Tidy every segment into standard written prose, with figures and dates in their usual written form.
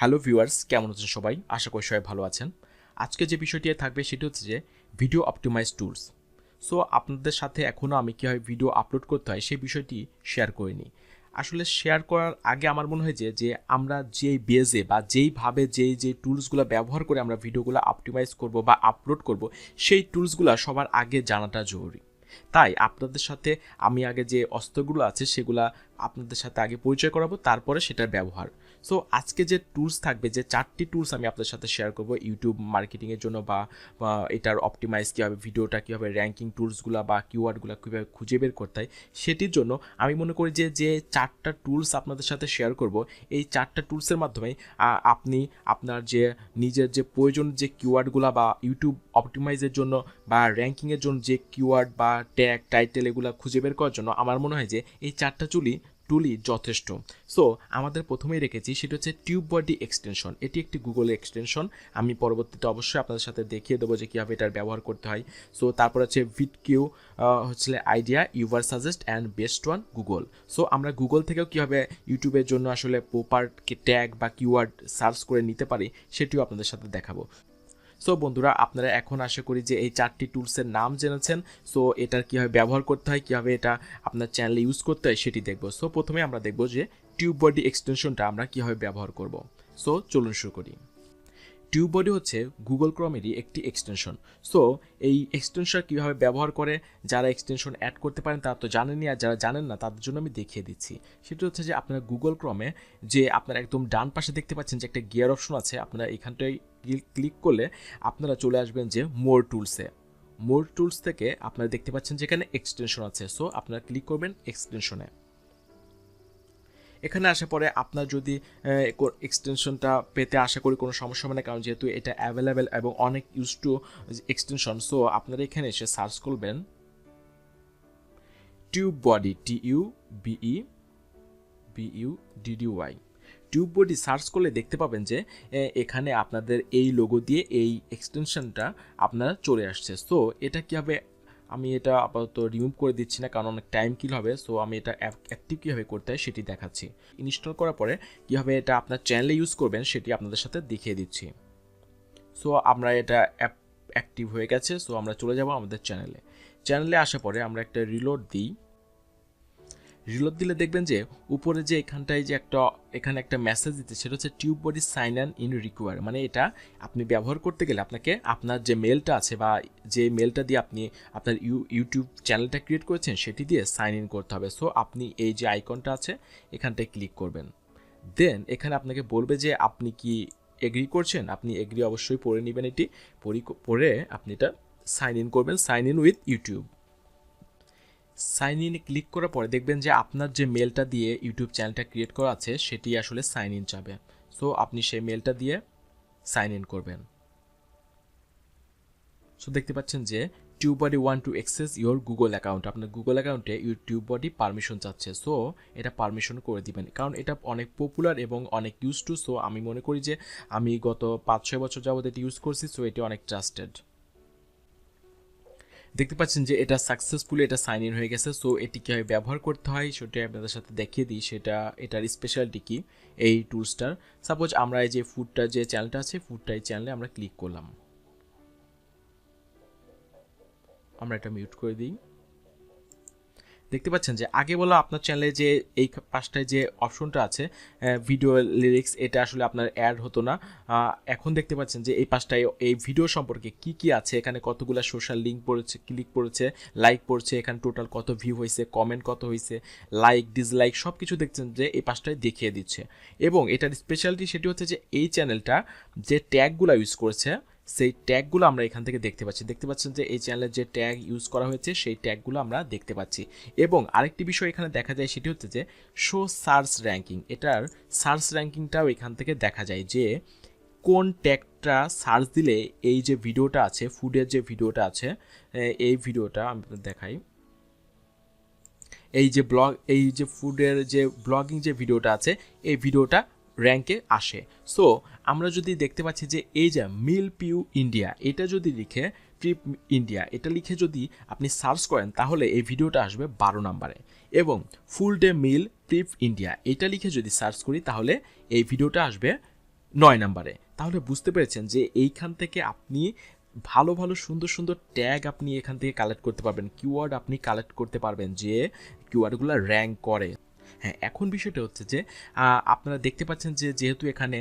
Hello viewers, কেমন আছেন সবাই? আশা করি সবাই ভালো আছেন। আজকে যে বিষয়টি থাকবে সেটি হচ্ছে যে ভিডিও অপটিমাইজ টুলস। সো আপনাদের সাথে এখনও আমি কীভাবে ভিডিও আপলোড করতে হয় সেই বিষয়টি শেয়ার করিনি। আসলে শেয়ার করার আগে আমার মনে হয় যে আমরা যেই বেজে বা যেইভাবে যে টুলসগুলো ব্যবহার করে আমরা ভিডিওগুলো অপটিমাইজ করব বা আপলোড করব সেই টুলসগুলো সবার আগে জানাটা জরুরি। তাই আপনাদের সাথে আমি আগে যে অস্ত্রগুলো আছে সেগুলা আপনাদের সাথে আগে পরিচয় করাবো, তারপরে সেটার ব্যবহার। সো আজকে যে টুলস থাকবে, যে 4টি টুলস আমি আপনাদের সাথে শেয়ার করব ইউটিউব মার্কেটিংয়ের জন্য বা এটার অপটিমাইজ কীভাবে, ভিডিওটা কীভাবে, র্যাঙ্কিং টুলসগুলো বা কিওয়ার্ডগুলো কীভাবে খুঁজে বের করতে হয় সেটির জন্য আমি মনে করি যে 4টা টুলস আপনাদের সাথে শেয়ার করব, এই 4টা টুলসের মাধ্যমে আপনি আপনার যে নিজের যে প্রয়োজন যে কিওয়ার্ডগুলো বা ইউটিউব অপটিমাইজের জন্য বা র্যাঙ্কিংয়ের জন্য যে কিওয়ার্ড বা ট্যাগ টাইটেল এগুলো খুঁজে বের করার জন্য আমার মনে হয় যে এই 4টা টুলই যথেষ্ট। সো আমাদের প্রথমেই রেখেছি সেটা হচ্ছে টিউব বডি এক্সটেনশন। এটি একটি গুগল এক্সটেনশন। আমি পরবর্তীতে অবশ্যই আপনাদের সাথে দেখিয়ে দেবো যে কীভাবে এটার ব্যবহার করতে হয়। সো তারপর হচ্ছে ভিডকিউ, হচ্ছে idea, Ubersuggest and best one Google. So আমরা গুগল থেকেও কীভাবে ইউটিউবের জন্য আসলে প্রপার ট্যাগ বা কিওয়ার্ড সার্চ করে নিতে পারি সেটিও আপনাদের সাথে দেখাবো। সো বন্ধুরা, আপনারা এখন আশা করি যে এই 4টি টুলসের নাম জেনেছেন। সো এটার কীভাবে ব্যবহার করতে হয়, কীভাবে এটা আপনার চ্যানেলে ইউজ করতে হয় সেটি দেখব। সো প্রথমে আমরা দেখব যে টিউব বডি এক্সটেনশনটা আমরা কীভাবে ব্যবহার করব। সো চলুন শুরু করি। টিউব বডি হচ্ছে গুগল ক্রোমেরই একটি এক্সটেনশন। সো এই এক্সটেনশন কীভাবে ব্যবহার করে, যারা এক্সটেনশন অ্যাড করতে পারেন তারা তো জানেনই, আর যারা জানেন না তাদের জন্য আমি দেখিয়ে দিচ্ছি। সেটা হচ্ছে যে আপনারা গুগল ক্রোমে যে আপনারা একদম ডান পাশে দেখতে পাচ্ছেন যে একটা গিয়ার অপশন আছে, আপনারা এখানটায় ক্লিক করলে আপনারা চলে আসবেন যে মোর টুলসে। মোর টুলস থেকে আপনারা দেখতে পাচ্ছেন যে এখানে এক্সটেনশন আছে। সো আপনারা ক্লিক করবেন এক্সটেনশনে। এখানে আসার পরে আপনার যদি এক্সটেনশনটা পেতে আশা করি কোনো সমস্যা হবে না, কারণ যেহেতু এটা অ্যাভেলেবেল এবং অনেক ইউজ টু এক্সটেনশন। সো আপনারা এখানে এসে সার্চ করবেন tube body, TUBEBUDDY। Tube body search করলে দেখতে পাবেন যে এখানে আপনাদের এই লোগো দিয়ে এই এক্সটেনশনটা আপনারা চলে আসছে। সো এটা কীভাবে, আমি এটা আপাতত রিমুভ করে দিচ্ছি না কারণ অনেক টাইম কিল হবে। সো আমি এটা অ্যাক্টিভ কীভাবে করতে হয় সেটি দেখাচ্ছি। ইনস্টল করার পরে কীভাবে এটা আপনার চ্যানেলে ইউজ করবেন সেটি আপনাদের সাথে দেখিয়ে দিচ্ছি। সো আমরা এটা অ্যাক্টিভ হয়ে গেছে। সো আমরা চলে যাব আমাদের চ্যানেলে আসার পরে আমরা একটা রিলোড দিই। রিলোড দিলে দেখবেন যে উপরে যে এখানটায় যে এখানে একটা মেসেজ দিতে, সেটা হচ্ছে tube body sign in require. মানে এটা আপনি ব্যবহার করতে গেলে আপনাকে আপনার যে মেলটা আছে বা যে মেলটা দিয়ে আপনি আপনার ইউটিউব চ্যানেলটা ক্রিয়েট করেছেন সেটি দিয়ে সাইন ইন করতে হবে। সো আপনি এই যে আইকনটা আছে এখানটায় ক্লিক করবেন। দেন এখানে আপনাকে বলবে যে আপনি কি এগ্রি করছেন। আপনি এগ্রি অবশ্যই পড়ে নেবেন, এটি পড়ে আপনি এটা সাইন ইন করবেন, sign in with YouTube. Sign ইনে ক্লিক করার পরে দেখবেন যে আপনার যে মেলটা দিয়ে ইউটিউব চ্যানেলটা ক্রিয়েট করা আছে সেটি আসলে সাইন ইন চাবে। সো আপনি সেই মেলটা দিয়ে সাইন ইন করবেন। সো দেখতে পাচ্ছেন যে tube body want to access your Google account. আপনার গুগল অ্যাকাউন্টে ইউটিউব বডি পারমিশন চাচ্ছে। সো এটা পারমিশন করে দিবেন, কারণ এটা অনেক পপুলার এবং অনেক ইউজ টু। সো আমি মনে করি যে আমি গত 5-6 বছর যাবত এটি ইউজ করছি। সো এটি অনেক ট্রাস্টেড। দেখতে পাচ্ছেন যে এটা সাকসেসফুলি এটা সাইন ইন হয়ে গেছে। সো এটি কীভাবে ব্যবহার করতে হয় সেটা আপনাদের সাথে দেখিয়ে দিই। এটার স্পেশালিটি কি এই টুলসটার। সাপোজ আমরা এই যে ফুডটা যে চ্যানেলটা আছে, এই চ্যানেলে আমরা ক্লিক করলাম। আমরা এটা মিউট করে দিই। দেখতে পাচ্ছেন যে আগে বলা আপনার চ্যানেলে যে এই পাশটায় যে অপশনটা আছে ভিডিও লিরিক্স, এটা আসলে আপনার অ্যাড হতো না। এখন দেখতে পাচ্ছেন যে এই পাশটায় এই ভিডিও সম্পর্কে কি আছে, এখানে কতগুলো সোশ্যাল লিঙ্ক পড়েছে, ক্লিক পড়েছে, লাইক পড়ছে, এখানে টোটাল কত ভিউ হয়েছে, কমেন্ট কত হয়েছে, লাইক ডিসলাইক সব কিছু দেখছেন যে এই পাশটায় দেখিয়ে দিচ্ছে। এবং এটার স্পেশালিটি সেটি হচ্ছে যে এই চ্যানেলটা যে ট্যাগগুলো ইউজ করেছে সেই ট্যাগগুলো আমরা এখান থেকে দেখতে পাচ্ছেন যে এই চ্যানেলের যে ট্যাগ ইউজ করা হয়েছে সেই ট্যাগগুলো আমরা দেখতে পাচ্ছি। এবং আরেকটি বিষয় এখানে দেখা যায় সেটি হচ্ছে যে শো সার্চ র্যাঙ্কিং। এটার সার্চ র্যাঙ্কিংটাও এখান থেকে দেখা যায় যে কোন ট্যাগটা সার্চ দিলে এই যে ভিডিওটা আছে, ফুডের যে ভিডিওটা আছে, এই ভিডিওটা আমি দেখাই। এই যে ফুডের যে ব্লগিং যে ভিডিওটা আছে এই ভিডিওটা র্যাঙ্কে আসে। সো আমরা যদি দেখতে পাচ্ছি যে এই যে মিল পিউ ইন্ডিয়া, এটা যদি লিখে ট্রিপ ইন্ডিয়া এটা লিখে যদি আপনি সার্চ করেন তাহলে এই ভিডিওটা আসবে 12 নম্বরে। এবং ফুল ডে মিল ট্রিপ ইন্ডিয়া এটা লিখে যদি সার্চ করি তাহলে এই ভিডিওটা আসবে 9 নম্বরে। তাহলে বুঝতে পেরেছেন যে এইখান থেকে আপনি ভালো ভালো সুন্দর সুন্দর ট্যাগ আপনি এখান থেকে কালেক্ট করতে পারবেন, কিওয়ার্ড আপনি কালেক্ট করতে পারবেন যে কিওয়ার্ডগুলো র্যাঙ্ক করে। হ্যাঁ, এখন বিষয়টা হচ্ছে যে আপনারা দেখতে পাচ্ছেন যে যেহেতু এখানে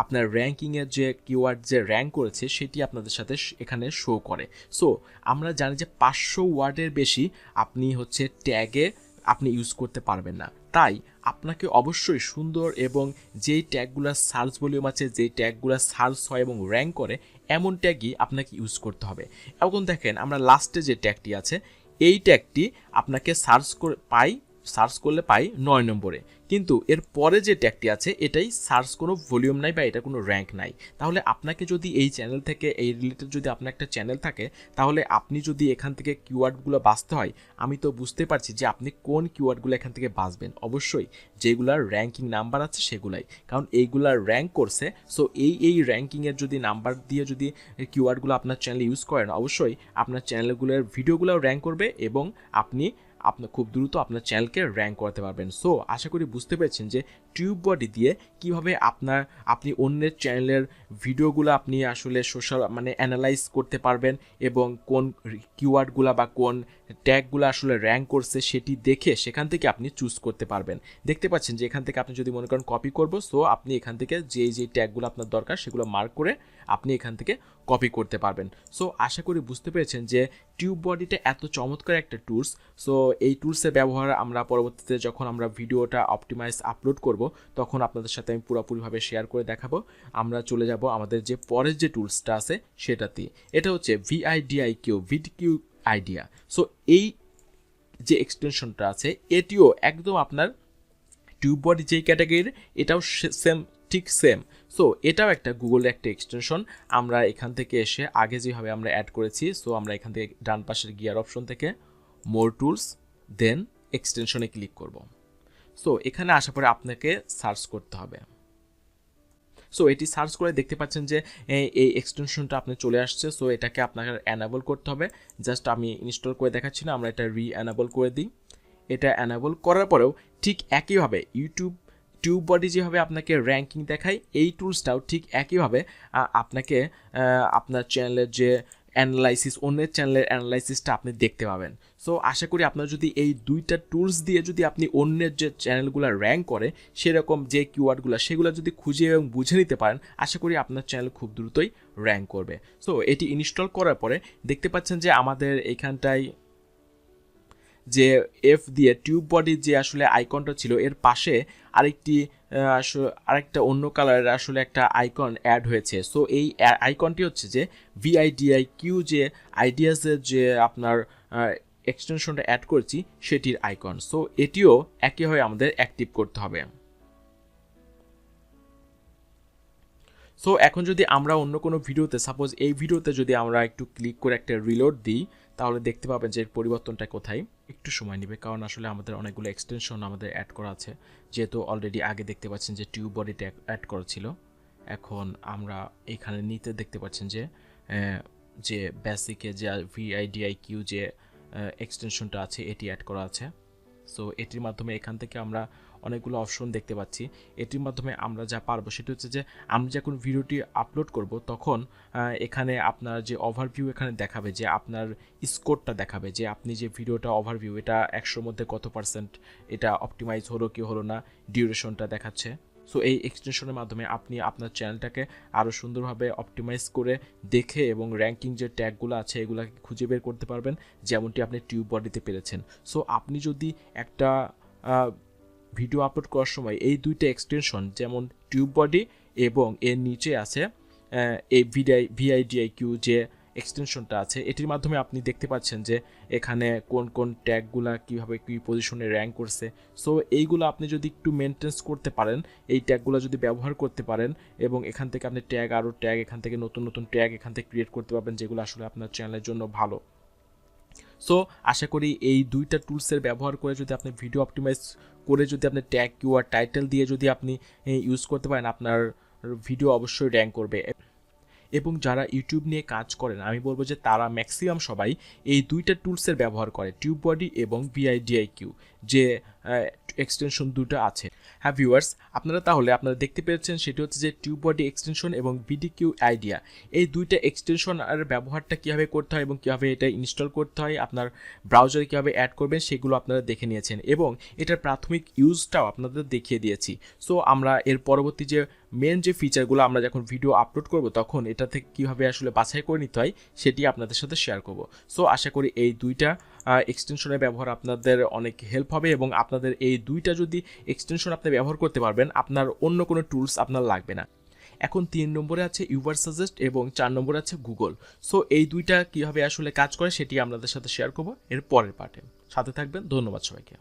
আপনার র্যাঙ্কিংয়ের যে কিওয়ার্ড যে র্যাঙ্ক করেছে সেটি আপনাদের সাথে এখানে শো করে। সো আমরা জানি যে 500 ওয়ার্ডের বেশি আপনি হচ্ছে ট্যাগে আপনি ইউজ করতে পারবেন না। তাই আপনাকে অবশ্যই সুন্দর এবং যেই ট্যাগগুলো সার্চ ভলিউম আছে, যেই ট্যাগগুলো সার্চ হয় এবং র্যাঙ্ক করে এমন ট্যাগই আপনাকে ইউজ করতে হবে। এখন দেখেন আমরা লাস্টে যে ট্যাগটি আছে এই ট্যাগটি আপনাকে সার্চ করলে পাই 9 নম্বরে, কিন্তু এর পরে যে ট্যাগটি আছে এটাই সার্চ কোনো ভলিউম নাই বা এটা কোনো র্যাঙ্ক নাই। তাহলে আপনাকে যদি এই চ্যানেল থেকে এই রিলেটেড যদি আপনার একটা চ্যানেল থাকে তাহলে আপনি যদি এখান থেকে কিওয়ার্ডগুলো বাছতে হয়, আমি তো বুঝতে পারছি যে আপনি কোন কিওয়ার্ডগুলো এখান থেকে বাছবেন। অবশ্যই যেগুলার র্যাঙ্কিং নাম্বার আছে সেগুলাই, কারণ এইগুলার র্যাঙ্ক করছে। সো এই র্যাঙ্কিংয়ের যদি নাম্বার দিয়ে যদি কিওয়ার্ডগুলো আপনার চ্যানেলে ইউজ করেন অবশ্যই আপনার চ্যানেলগুলোর ভিডিওগুলোও র্যাঙ্ক করবে এবং আপনি খুব দ্রুত আপনার চ্যানেলকে র্যাঙ্ক করতে পারবেন। সো আশা করি বুঝতে পেরেছেন যে টিউব বডি দিয়ে কিভাবে আপনি অন্যের চ্যানেলের ভিডিওগুলো আপনি আসলে অ্যানালাইজ করতে পারবেন এবং কোন কিওয়ার্ডগুলো বা কোন ট্যাগগুলো আসলে র্যাঙ্ক করছে সেটি দেখে সেখান থেকে আপনি চুজ করতে পারবেন। দেখতে পাচ্ছেন যে এখান থেকে আপনি যদি মনে করেন কপি করব, সো আপনি এখান থেকে যেই ট্যাগগুলো আপনার দরকার সেগুলো মার্ক করে আপনি এখান থেকে কপি করতে পারবেন। সো আশা করি বুঝতে পেরেছেন যে টিউব বডিটা এত চমৎকার একটা টুলস। সো এই টুলসের ব্যবহার আমরা পরবর্তীতে যখন আমরা ভিডিওটা অপটিমাইজ আপলোড করব তখন আপনাদের সাথে আমি পুরোপুরিভাবে শেয়ার করে দেখাবো। আমরা চলে যাব আমাদের যে পরের যে টুলসটা আছে সেটাতে। এটা হচ্ছে ভিডিকিউ আইডিয়া। সো এই যে এক্সটেনশনটা আছে এটিও একদম আপনার টিউব বডি যেই ক্যাটাগরির এটাও ঠিক সেম। সো এটাও একটা গুগলের একটা এক্সটেনশন। আমরা এখান থেকে এসে আগে যেভাবে আমরা অ্যাড করেছি, সো আমরা এখান থেকে ডান পাশের গিয়ার অপশন থেকে মোর টুলস দেন এক্সটেনশনে ক্লিক করব। সো এখানে আসার পরে আপনাকে সার্চ করতে হবে। সো এটি সার্চ করে দেখতে পাচ্ছেন যে এই এক্সটেনশনটা আপনার চলে আসছে। সো এটাকে আপনাকে অ্যানাবল করতে হবে। জাস্ট আমি ইনস্টল করে দেখাচ্ছি না, আমরা এটা অ্যানাবল করে দিই। এটা অ্যানাবল করার পরেও ঠিক একইভাবে টিউব বডি যেভাবে আপনাকে র্যাঙ্কিং দেখায় এই টুলসটাও ঠিক একইভাবে আপনাকে আপনার চ্যানেলের যে অন্যের চ্যানেলের অ্যানালাইসিসটা আপনি দেখতে পাবেন। সো আশা করি আপনার যদি এই দুইটা টুলস দিয়ে যদি আপনি অন্যের যে চ্যানেলগুলো র্যাঙ্ক করে সেরকম যে কিওয়ার্ডগুলো সেগুলো যদি খুঁজে এবং বুঝে নিতে পারেন আশা করি আপনার চ্যানেল খুব দ্রুতই র্যাঙ্ক করবে। সো এটি ইনস্টল করার পরে দেখতে পাচ্ছেন যে আমাদের এইখানটায় যে এফ দিয়ে টিউব বডির যে আসলে আইকনটা ছিল এর পাশে আরেকটা অন্য কালারের আসলে একটা আইকন অ্যাড হয়েছে। সো এই আইকনটি হচ্ছে যে ভিআইডিআইকিউ যে আইডিয়াসের যে আপনার এক্সটেনশনটা অ্যাড করেছি সেটির আইকন। সো এটিও একইভাবে আমাদের অ্যাক্টিভ করতে হবে। সো এখন যদি আমরা অন্য কোনো ভিডিওতে সাপোজ এই ভিডিওতে যদি আমরা একটু ক্লিক করে একটা রিলোড দিই তাহলে দেখতে পাবেন যে এর পরিবর্তনটা কোথায়। একটু সময় নেবে কারণ আসলে আমাদের অনেকগুলো এক্সটেনশন আমাদের অ্যাড করা আছে, যেহেতু অলরেডি আগে দেখতে পাচ্ছেন যে টিউব বডিটা অ্যাড করা ছিল। এখন আমরা এখানে নিতে দেখতে পাচ্ছেন যে বেসিকে যে ভিআইডিআইকিউ যে এক্সটেনশনটা আছে এটি অ্যাড করা আছে। সো এটির মাধ্যমে এখান থেকে আমরা অনেকগুলো অপশন দেখতে পাচ্ছি। এটির মাধ্যমে আমরা যা পারবো সেটা হচ্ছে যে আমরা যখন ভিডিওটি আপলোড করব তখন এখানে আপনার যে ওভারভিউ এখানে দেখাবে, যে আপনার স্কোরটা দেখাবে যে আপনি যে ভিডিওটা ওভারভিউ এটা 100 মধ্যে কত পার্সেন্ট এটা অপটিমাইজ হলো কি হলো না, ডিউরেশনটা দেখাচ্ছে। সো এই এক্সটেনশনের মাধ্যমে আপনি আপনার চ্যানেলটাকে আরও সুন্দরভাবে অপটিমাইজ করে দেখে এবং র্যাঙ্কিং যে ট্যাগগুলো আছে এগুলোকে খুঁজে বের করতে পারবেন, যেমনটি আপনি টিউব বডিতে পেরেছেন। সো আপনি যদি একটা ভিডিও আপলোড করার সময় এই দুইটা এক্সটেনশন যেমন টিউব বডি এবং এর নিচে আছে এই ভিআইডিআইকিউ যে এক্সটেনশনটা আছে এটির মাধ্যমে আপনি দেখতে পাচ্ছেন যে এখানে কোন কোন ট্যাগগুলা কীভাবে কী পজিশনে র্যাঙ্ক করছে। সো এইগুলো আপনি যদি একটু মেনটেন্স করতে পারেন, এই ট্যাগগুলো যদি ব্যবহার করতে পারেন এবং এখান থেকে আপনি ট্যাগ এখান থেকে নতুন নতুন ট্যাগ এখান থেকে ক্রিয়েট করতে পারবেন যেগুলো আসলে আপনার চ্যানেলের জন্য ভালো। সো আশা করি এই দুইটা টুলসের ব্যবহার করে যদি আপনি ভিডিও অপটিমাইজ করে যদি আপনি ট্যাগ কিওয়ার্ড টাইটেল দিয়ে যদি আপনি ইউজ করতে পারেন আপনার ভিডিও অবশ্যই র্যাঙ্ক করবে। এবং যারা ইউটিউব নিয়ে কাজ করেন আমি বলবো যে তারা ম্যাক্সিমাম সবাই এই দুইটা টুলসের ব্যবহার করে, টিউব বডি এবং ভিআইডিআইকিউ। যে এক্সটেনশন দুটো আছে। হ্যাঁ ভিউয়ার্স, আপনারা দেখতে পেয়েছেন সেটি হচ্ছে যে টিউব বডি এক্সটেনশন এবং বিডিকিউ আইডিয়া, এই দুইটা এক্সটেনশন আর ব্যবহারটা কীভাবে করতে হয় এবং কীভাবে এটা ইনস্টল করতে হয়, আপনার ব্রাউজারে কীভাবে অ্যাড করবেন সেগুলো আপনারা দেখে নিয়েছেন এবং এটার প্রাথমিক ইউজটাও আপনাদের দেখিয়ে দিয়েছি। সো আমরা এর পরবর্তী যে মেন যে ফিচারগুলো আমরা যখন ভিডিও আপলোড করব তখন এটা থেকে কীভাবে আসলে বাছাই করে নিতে হয় সেটি আপনাদের সাথে শেয়ার করব। সো আশা করি এই দুইটা এক্সটেনশনের ব্যবহার আপনাদের অনেক হেল্প হবে এবং আপনাদের এই দুইটা যদি এক্সটেনশন আপনি ব্যবহার করতে পারবেন, আপনার অন্য কোনো টুলস আপনার লাগবে না। এখন 3 নম্বরে আছে ইউভার সাজেস্ট এবং 4 নম্বরে আছে গুগল। সো এই দুইটা কীভাবে আসলে কাজ করে সেটি আপনাদের সাথে শেয়ার করব এর পরের পার্টে। সাথে থাকবেন। ধন্যবাদ সবাইকে।